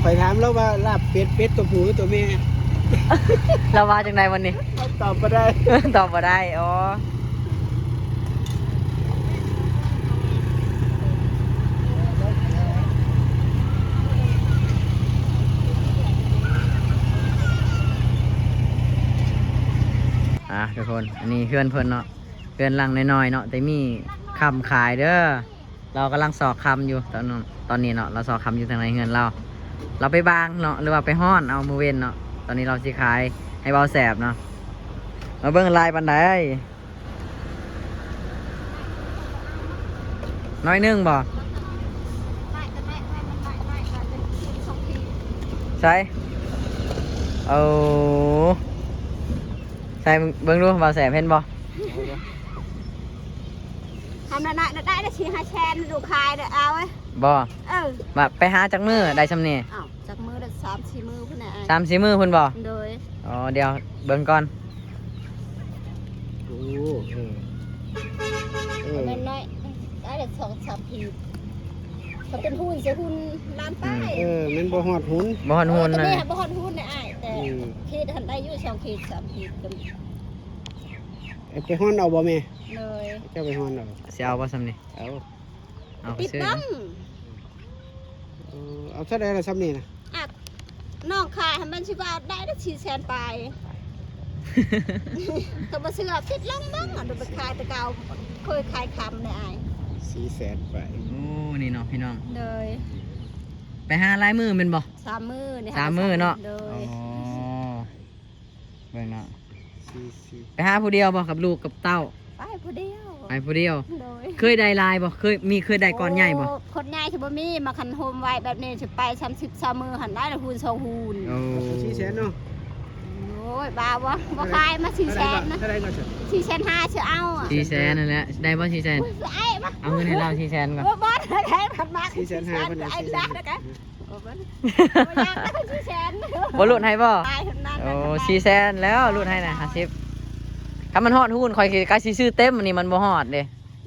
คอยถามแล้วว่าลาบเป็ดตัวผู้หรือตัวแม่ เรามาจากไหนวันนี้ ตอบมาได้ ตอบมาได้อ๋อทุกคนอันนี้เพื่อนเพิ่นเนาะเพื่อนลังน้อยๆเนาะแต่มีคำขายเด้อเรากำลังสอกคำอยู่ตอนนี้เนาะเราสอกคำอยู่ทางในเงินเราไปบางเนาะหรือว่าไปห้อนเอามือเว้นเนาะตอนนี้เราสิขายให้เบาแสบเนาะมาเบิ่งลายปันไดน้อยนึงบ่ใช่เอาใช่เบิ่งดูเบาแสบเห็นบ่ทำได้ชีหาแชนดูคายเด้อเอาไว้บ่มาไปหาจากมือได้ชำนี่อ้าวจากมือได้3-4 มือพุ่นน่ะ 3-4 มือพุ่นบ่โดยอ๋อเดี๋ยวเบิ่งก่อนโอ้แม่น้อยได้แต่2-3 ทีก็เป็นหุ้นเสียหุ้นล้านใต้มันบ่ฮอดหุนบ่ฮอดหุนนะบ่ฮอดหุ้นน่ะอ้ายแต่เขตหันได้อยู่2 เขต 3 เขตกันไปฮ้อนเอาบ่แม่เลยเจ้าไปฮ้อนเอาสิเอาบ่ซำนี่เอาติดน้เอาเท่าใดล่ะซ้ำนี่นะน้องขายให้มันสิว่าได้4แสนไปก็บ่ซื้อติดลงบ้างดูไปขายแต่เก่าเคยขายคำในอ้าย4แสนไปโอ้นี่เนาะพี่น้องเลยไปหาลายมือแม่นบ่3 มื้อนี่3 มื้อเนาะเลยอ๋อเบิ่งเนาะไปหาผู้เดียวบ่กับลูกกับเต้าไปผู้เดียว เคยได้ลายบ่เคยได้ก้อนใหญ่บ่คนใหญ่สิบ่มีมาคันโฮมไว้แบบนี้สิไป30-20 มื้อหันได้ละฮูน2ฮูนโอ้4แสนเนาะโอ้ยบ้าบ่ขายมา4แสนนะ4แสน5สิเอา4แสนนั่นแหละได้บ่4แสนเอาเงินให้เรา4แสนก่อนบ่ได้ผัดมา4แสน5เพิ่นไอ้ซะนะกะบ่อยากได้4แสนบ่ลุ้นให้บ่ตายเท่านั้นโอ้4แสนแล้วลุ้นให้น่ะ50ถ้ามันฮอดหุ้นข่อยก็สิซื้อเต็มอันนี้มันบ่ฮอดเด้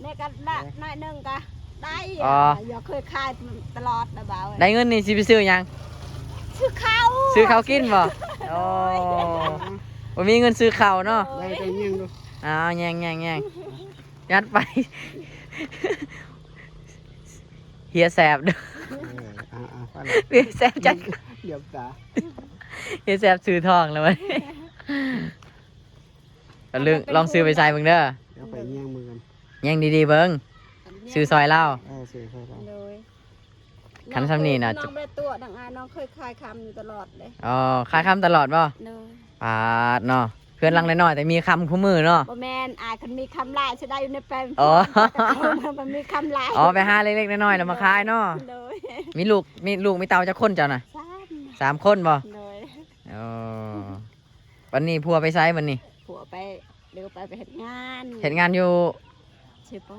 นี่ก็น้อยนึงก็ได้อย่าเคยขายตลอดนะบ่าวได้เงินนี่สิไปซื้อหยังซื้อข้าวกินบ่โอ้บ่มีเงินซื้อข้าวเนาะได้ไปยิงดูแย่งยัดไปเฮียแสบเด้อเฮียแสบจัดเดี๋ยวตาเฮียแสบซื้อทองแล้วมั้ยก็ลองซื้อไปใส่เบิ่งเด้อเดี๋ยวไปแย่งมือกันแย่งดีๆเบิ่งซื้อซอยเล่าซื้อซอยเล่าคันซ้ำนี่น่ะน้องได้ตัวดังอ้ายน้องเคยขายคำอยู่ตลอดเลยขายคำตลอดบ่ปาดเนาะเพื่อนลังน้อยๆแต่มีคำคู่มือเนาะบ่แม่นอ้ายคันมีคำลายสิได้อยู่ในแปลงมันมีคำลายไปหาเล็กๆน้อยๆแล้วมาขายเนาะมีลูกมีเตาจักคนเจ้าน่ะ3 คนบ่วันนี้ผัวไปไสวันนี้ผัวไปเดี๋ยวไปเฮ็ดงานอยู่ชื่อป้อ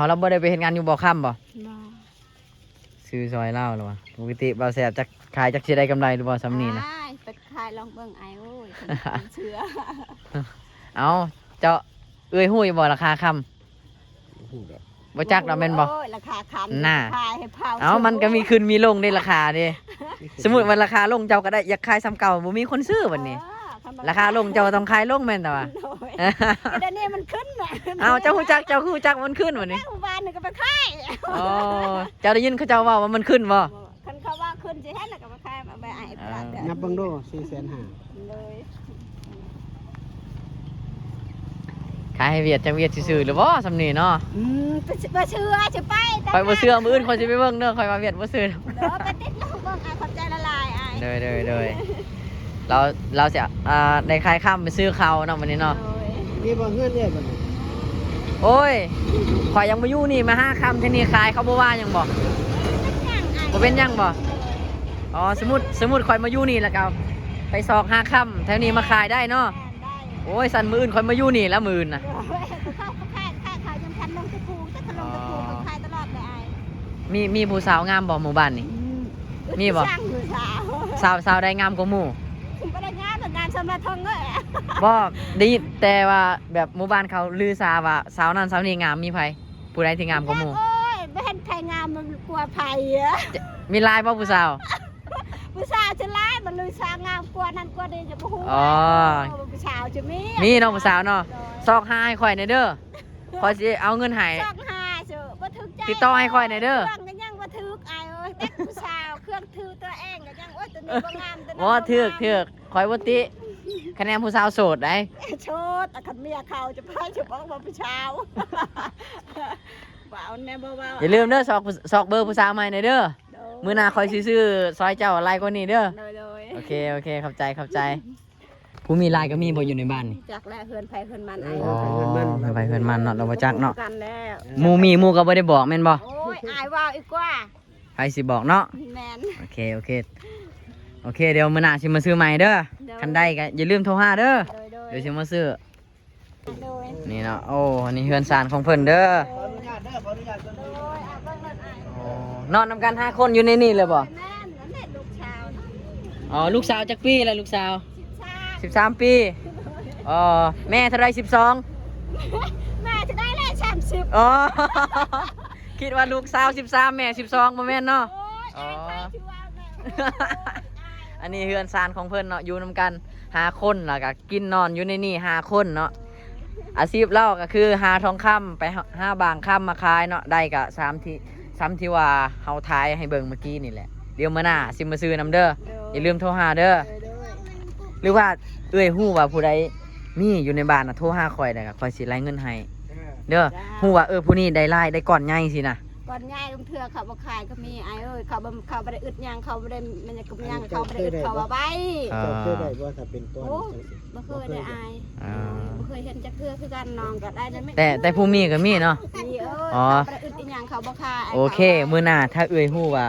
นเราบ่ได้ไปเฮ็ดงานอยู่บ่ค่ำบ่ซื้อซอยเล่าหรอวะปกติบ่าวแสบจะขายจักสิได้กำไรหรือบ่ซ้ำนี่นะไปขายลองเบิ่งไอ้โอ้ยเชื่อเจ้าฮู้อยู่บ่ราคาค่ำบ่จักดอกแม่นบ่ราคาค่ำน่ะขายให้เผามันก็มีขึ้นมีลงได้ราคาเด้สมมุติว่าราคาลงเจ้าก็ได้อยากขายซ้ำเก่าบ่มีคนซื้อบัดนี้ราคาลงเจ้าต้องขายลงแม่นแต่ว่าเดี๋ยวนี้มันขึ้นน่ะเจ้าฮู้จักมันขึ้นบัดนี้บ้านนี่ก็ไปขายเจ้าได้ยินเขาเจ้าว่ามันขึ้นบ่คันเขาว่าขึ้นสิแท้น่ะก็ไปขายเอาไปอ้ายปลานับเบิ่งดู4,500,000เลยขายให้เวียดจังเวียดซื่อๆหรือบ่ซ้ำนี่เนาะบ่เชื่อจะไปข่อยบ่เชื่อมื้ออื่นข่อยสิไปเบิ่งเด้อข่อยว่าเวียดบ่ซื่อไปติดลงเบิ่งขอบใจละลายอ้ายเด้อเราจะได้ขายข้ามไปซื้อเขาเนาะวันนี้เนาะมีบ่เงินเด้บ่โอ้ยข่อยยังบ่อยู่นี่มา5ค่ำที่นี่ขายเขาบ่ว่าหยังบ่เป็นหยังบ่สมมุติข่อยมาอยู่นี่แล้วก็ไปซอก5ค่ำแถวนี้มาขายได้เนาะโอ้ยสั่นมื้ออื่นข่อยมาอยู่นี่แล้วมื้ออื่นน่ะมีผู้สาวงามบ่หมู่บ้านนี่มีบ่สาวได้งามกว่าหมู่บ่ได้งามแต่งานสำหรับทองเอ้ยบ่ดีแต่ว่าแบบหมู่บ้านเขาลือซาว่าสาวนั้นสาวนี้งามมีไผผู้ใดที่งามกว่าหมู่โอ้ยบ่เห็นใครงามมันกว่าไผมีลายบ่ผู้สาว ผู้สาวจะไล่มันเลยสร้างงามกว่านั้นกว่านี้จะบ่ฮู้ อ๋อ ผู้สาวจะมี นี่น้องผู้สาวเนาะซอกหาให้ข่อยหน่อยเด้อข่อยสิเอาเงินให้ ซอกหาเจ้อบ่ถึกใจ ติดต่อให้ข่อยหน่อยเด้อ เครื่องก็ยังบ่ถึกอายเอ้ยแต่ผู้สาวเครื่องถือตัวเองก็ยังโอ้ยตัวนี้บ่งามตัวนั้น บ่ถึกข่อยบ่ติคะแนนผู้สาวโสดได้ โชดแต่คันเมียเขาจะพาจะบอกว่าผู้สาวบ่เอาแน่บ่ว่า อย่าลืมเด้อซอกเบอร์ผู้สาวใหม่หน่อยเด้อมื้อหน้าข่อยสิซื้อซอยเจ้าหลายกว่านี้เด้อ โดย โอเคเข้าใจผู้มีลายก็มีบ่อยู่ในบ้านนี่ จากแลเฮือนไผเฮือนมันไอ้ อ๋อไปเพิ่นมันเนาะเราบ่จักเนาะ กันแล้ว หมู่ก็บ่ได้บอกแม่นบ่ โอ้ยอายว่าอีกว่า ใครสิบอกเนาะ แม่น โอเคเดี๋ยวมื้อหน้าสิมาซื้อใหม่เด้อคันได้ก็อย่าลืมโทรหาเด้อ โดย เดี๋ยวสิมาซื้อ โดย นี่เนาะโอ้อันนี้เฮือนซานของเพิ่นเด้อ ขออนุญาตเด้อขออนุญาตเด้อ โดยเอาเบิ่งรถอาย โอ้นอนนำกัน5คนอยู่ในนี่เลยบ่ แม่นนั่นแหละลูกชาวนะ อ๋อลูกสาวจักปีแล้วลูกสาว ชิบชา 13 ปีอ๋อแม่เท่าไร12 แม่จะได้เลย30 อ๋อ คิดว่าลูกสาว13แม่12บ่แม่นเนาะ โอ้ยอายไปชื่อว่าแม่ อันนี้เฮือนซานของเพิ่นเนาะอยู่นำกัน5คนแล้วก็กินนอนอยู่ในนี่5คนเนาะอาชีพเราก็คือหาทองคำไปหาบางคำมาขายเนาะได้ก็ซ้ำที่ว่าเฮาทายให้เบิ่งเมื่อกี้นี่แหละเดี๋ยวมื้อหน้าสิมาซื้อนำเด้ออย่าลืมโทรหาเด้อหรือว่าเอ้ยฮู้ว่าผู้ใดมีอยู่ในบ้านน่ะโทรหาข่อยได้ก็ข่อยสิรายเงินให้เด้อฮู้ว่าผู้นี้ได้รายได้ก่อนใหญ่สินะ ก่อนง่ายลุงเถื่อเขาบ่ขายก็มีไอ้เอ้ยเขาบ่ได้อึดหยังเขาบ่ได้มันจะกำยังเขาบ่ได้อึดเขาว่าไว้ เจ้าเคยได้บ่ถ้าเป็นก้อน โอ้ จังซี่ บ่เคยได้อายบ่เคยเห็นจักเทื่อคือกันน้องก็ได้นั่นแม่ แต่ผู้มีก็มีเนาะ มีเอ้ย อ๋อ เขาบ่ได้อึดอีหยังเขาบ่ขาย โอเคมื้อหน้าถ้าเอ้ยฮู้ว่า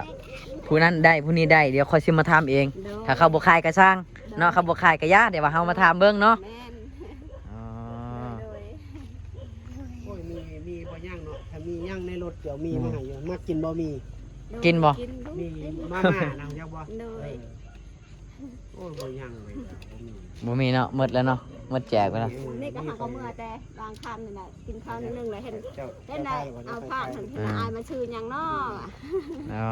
ผู้นั้นได้ผู้นี้ได้เดี๋ยวค่อยสิมาถามเอง ถ้าเขาบ่ขายก็สร้างเนาะเขาบ่ขายก็ย่าเดี๋ยวว่าเฮามาถามเบิ่งเนาะ แม่น อ๋อ โดย โอ้ยมีบ่ย่างเนาะถ้ามีย่างในรถเดี๋ยวมีมาให้อยู่มักกินบ่มี กินบ่ มีมาม่านะยักบ่ โดย โอ้ยบ่ย่างเลยบ่มี บ่มีเนาะหมดแล้วเนาะหมดแจกไปแล้ว นี่ก็หาเขาเมื่อแต่บางคำนี่น่ะกินข้าวนิดนึงแล้วเห็น เจ้า ได้ได้เอาผ้าถึงที่อายมาชื่อหยังน้อ อ๋อ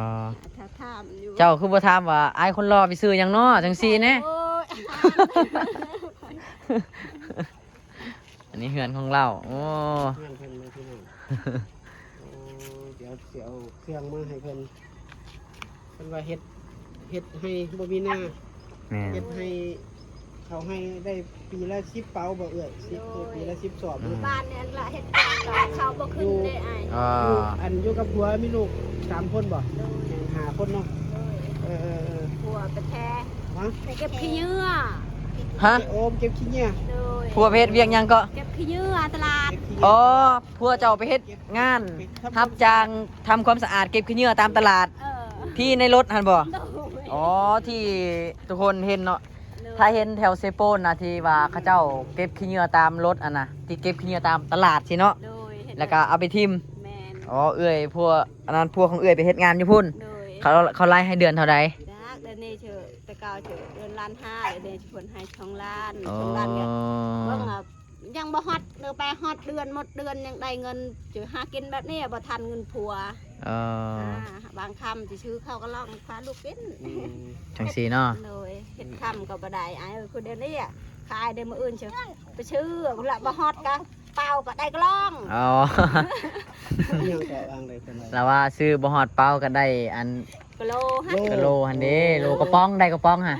ถ้าถามอยู่ เจ้าคือบ่ถามว่าอ้ายคนรอไปซื้อหยังเนาะจังซี่แน่ โอ้ย อันนี้เฮือนของเราโอ้ เพื่อนเพิ่นเลยพี่น้องโอ้เดี๋ยวสิเอาเครื่องมาให้เพิ่นเพิ่นว่าเฮ็ดให้บ่มีหน้า แม่ เฮ็ดให้เขาให้ได้ปีละ10เป๋าบ่เอื้อย10ปีละ10สอบ บ้านเนี่ยละเห็ดการเขาบ่ขึ้นได้ไอ้ อ๋อ อันอยู่กับผัวมีลูก3คนบ่5คนเนาะเออ หัวไปแท้ ฮะ ไปเก็บขี้เยื่อ ฮะ โอมเก็บขี้เนี่ย โดย ผัวไปเฮ็ดเวียงหยังก็ เก็บขี้เยื่อตลาด เก็บขี้ อ๋อผัวเจ้าไปเฮ็ดงานรับจ้างทำความสะอาดเก็บขี้เหงื่อตามตลาด ที่ในรถหั่นบ่ โดย อ๋อที่ทุกคนเห็นเนาะถ้าเห็นแถวเซโปนนะที่ว่าเขาเจ้าเก็บขี้เหงื่อตามรถอันน่ะที่เก็บขี้เหงื่อตามตลาดสิเนาะ โดยเห็ด แล้วก็เอาไปทิม แมน อ๋อเอื้อยพวกอันนั้นพวกของเอื้อยไปเฮ็ดงานอยู่พุ่น โดย เขาไล่ให้เดือนเท่าใด ดักเดือนนี้เฉยแต่เก่าเฉยเดือนล้านห้าเดือนนี้ผลให้ช่องล้าน อ๋อ ช่องล้านเนี่ยเบิ่งอ่ะยังบ่ฮอดเดือนไปฮอดเดือนหมดเดือนยังได้เงินจะหากินแบบนี้บ่ทันเงินผัว เออ บางคำจะชื่อเขาก็ลองฟ้าลูกเป็น จังสีเนาะ เลยเห็ดคำก็บ่ได้ไอ้คนเดียวนี้อ่ะขายเดี๋ยวมื้ออื่นเชียวไปชื่อละบ่ฮอดกะเปล่าก็ได้ก็ลอง อ๋อ ยังก็วางเลยเป็นไร แล้วว่าซื้อบ่ฮอดเป้าก็ได้อัน กะโลฮะ กะโลหันเด้โลกระป๋องได้กระป๋องฮะ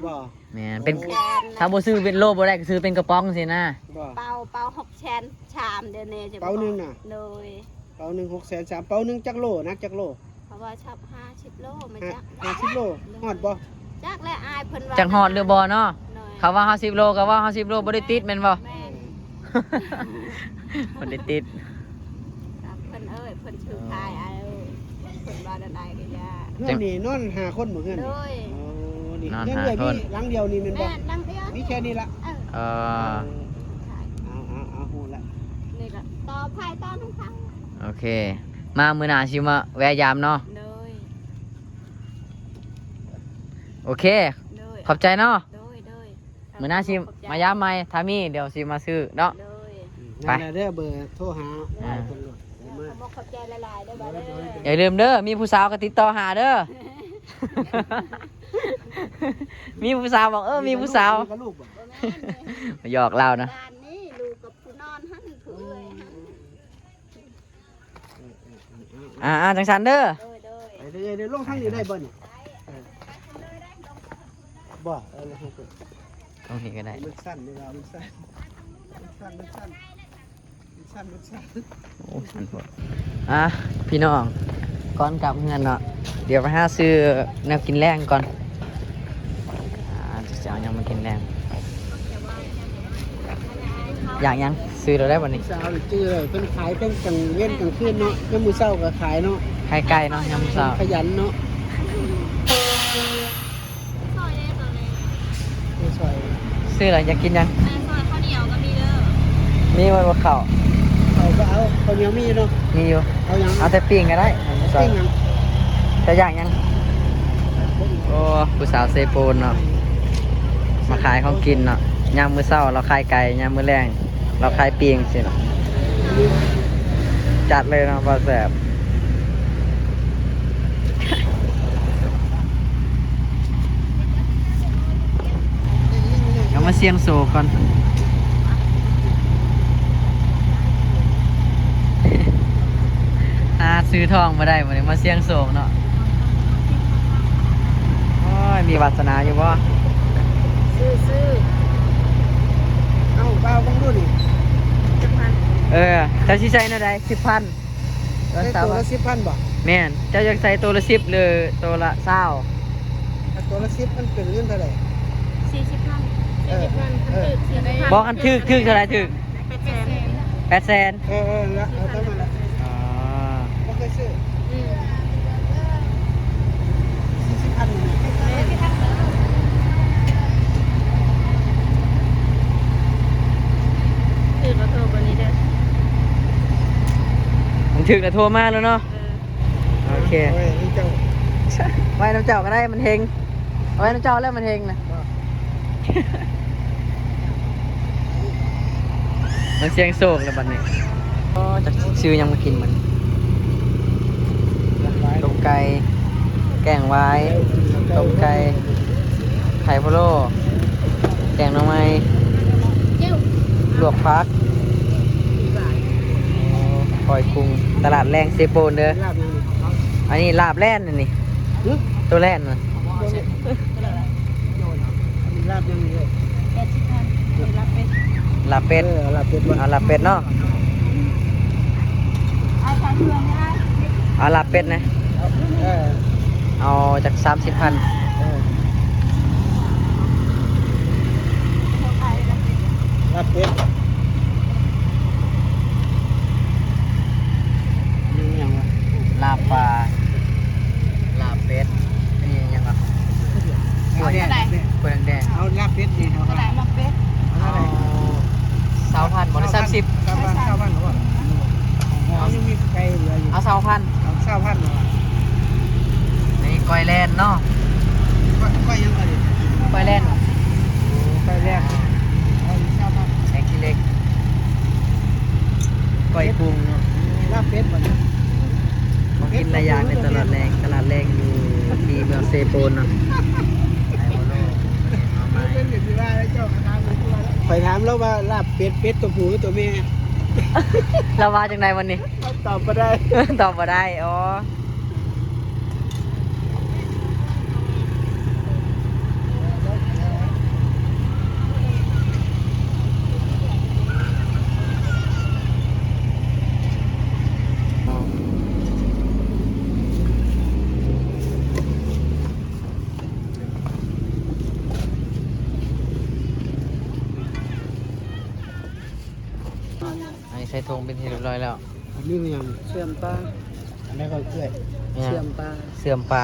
บ่ แม่นเป็น แชน ถ้าบ่ซื้อเป็นโลบ่ได้ก็ซื้อเป็นกระป๋องสินะ บ่ เปล่า6 แชนชามเดี๋ยวนี้จะ เป๋าหนึ่งน่ะ เลย เป๋าหนึ่ง600,000 เป๋าหนึ่งจักโลนักจักโล เพราะว่าชอบ50 โลไม่จัก 50โลฮอดบ่ จักและอายเพิ่นว่า จังฮอดหรือบ่เนาะ หน่อย เขาว่า50โลก็ว่า50โลบ่ได้ติดแม่นบ่ แม่น บ่ได้ติด ครับเพิ่นเอ้ยเพิ่นชื่อขายไอ้เอ้ยเพิ่นว่าได้ก็ยา เฮือนนี่นอน5คนบ่เฮือน เล นี่ ย อ๋อนี่ นอน เฮือน ห้า เลย คน มีหลังเดียวนี่แม่นบ่ แม่นดังเดียว มีแค่นี้ละ เออ เออ เอาฮู้ละ นี่ก็ต่อไผ่ต่อทั้งครั้ง โอเค มามื้อหน้าสิมาแวะยามเนาะ เลย โอเค เลย ขอบใจเนาะ เลย มื้อหน้าสิมายามใหม่ถ้ามีเดี๋ยวสิมาซื้อเนาะ เลย ไป นั่นแหละเด้อเบอร์โทรหาเพิ่นโลดเดี๋ยวมา ขอบขอบใจหลายๆเด้อบ่าวเด้อ อย่าลืมเด้อมีผู้สาวก็ติดต่อหาเด้อ มีผู้สาวบอกมีผู้สาว มีกับลูกบ่ บ่แม่นเลย หยอกเรานะ บ้านนี้ลูกกับผู้นอนหั่นผู้เอ้ยหั่น จังสันเด้อ โดย ไปเดี๋ยวลงทางนี้ได้บ่นี่ ไปเลยได้ลง บ่ลงทางนี้ ตรงนี้ก็ได้ มันสั้นเวลามันสั้นโอ้สันโพดพี่น้องก่อนกลับเงินเนาะเดี๋ยวไปหาซื้อแนวกินแรงก่อนจะเอายังมากินแรงอยากยังซื้อเราได้วันนี้ สาวจื้อเลยเพิ่นขายเพิ่นกลางเว้นกลางคืนเนาะยามมื้อเช้าก็ขายเนาะ ไข่ไก่เนาะยำเสา ขยันเนาะ ซอยได้ตอนนี้ ไม่ซอย ซื้ออะไรอยากกินยัง แม่ซอยข้าวเหนียวก็มีเด้อ มีวันว่าเขา เอาก็เอาข้าวเหนียวมีเนาะ มีอยู่ เอาหยัง เอาแต่ปิ้งก็ได้ซอย ปิ้งหยัง จะอยากยังโอ้ผู้สาวเซโปนเนาะมาขายของกินเนาะยามมื้อเช้าเราขายไก่ยามมื้อแรงเราขายปิ้งสิเนาะจัดเลยเนาะบ่แซ่บเอามาเสียงโซก่อน ซื้อทองมาได้มาเลยมาเสียงโศกเนาะโอ้ยมีวาสนาอยู่บ่ ซื้อ เอาเปล่าบังดูนี่ จักพัน เจ้าสิใช้น่ะได้10,000 ได้ตัวละ10,000บ่ แม่นเจ้าอยากใส่ตัวละ10หรือตัวละ20 ถ้าตัวละ10มันเป็นเงินเท่าไหร่ 40,000 เออ 40,000 บอกอันถึกเท่าไหร่ถึก 800,000 800,000 ละเอาเท่านั้นละ อ๋อ บ่เคยซื้อ อืม 40,000 ถือมาโทรวันนี้เด้อ มันถึกแล้วโทรมาแล้วเนาะโอเค โอ้ยนี่เจ้า ไว้น้ำเจ้าก็ได้มันเฮงเอาไว้น้ำเจ้าแล้วมันเฮงนะ มันเสียงโศกแล้วบัดนี้ก็จะซื้อยังมากินมันต้มไก่แกงไว้ต้มไก่ไข่พะโล้แกงหน่อไม้ เจ้า ลวกพักปล่อยกุ้งตลาดแรงเซโปนเด้อ ลาบยังนี่ อันนี้ลาบแล่นนี่ หึ ตัวแล่นนะ ลาบยังนี่เลย 80,000รับเป็น ลาบเป็ด ลาบเป็ดบ่ เอาลาบเป็ดเนาะ เอาใส่เพื่อนได้ เอาลาบเป็ดนะ เออ เอาจาก30,000 เออลาบเป็ดนี่ยังวะ ลาบปลาลาบเป็ดอันนี้ยังวะ เอาแดง เปลือกแดง เอาลาบเป็ดนี่เอา เท่าไหร่มาเป็ด เอา20,000บ่ได้30 30,000หรอวะเอายังมีไก่เหลืออยู่ เอา20,000 เอา20,000หรอวะ นี่ก้อยแล่นเนาะ ก็ยังไง ก้อยแล่น ไก่แรกเอา20,000 แองกิเล็กก้อยกุ้งเนาะ ลาบเป็ดบ่เนี่ย มากินหลายอย่างในตลาดแรงอยู่ที่เมืองเซโปนเนาะไอโบโลเอามา ไปถามแล้วว่าลาบเป็ดตัวผู้หรือตัวแม่ เรามาจากไหนวันนี้ ตอบมาได้ ตอบมาได้ อ๋อ อันนี้ใส่ธงเป็นที่เรียบร้อยแล้ว นี่มันยังเชื่อมปลาอันนี้ก็เกลือ เนี่ย เชื่อมปลา เสื่อมปลา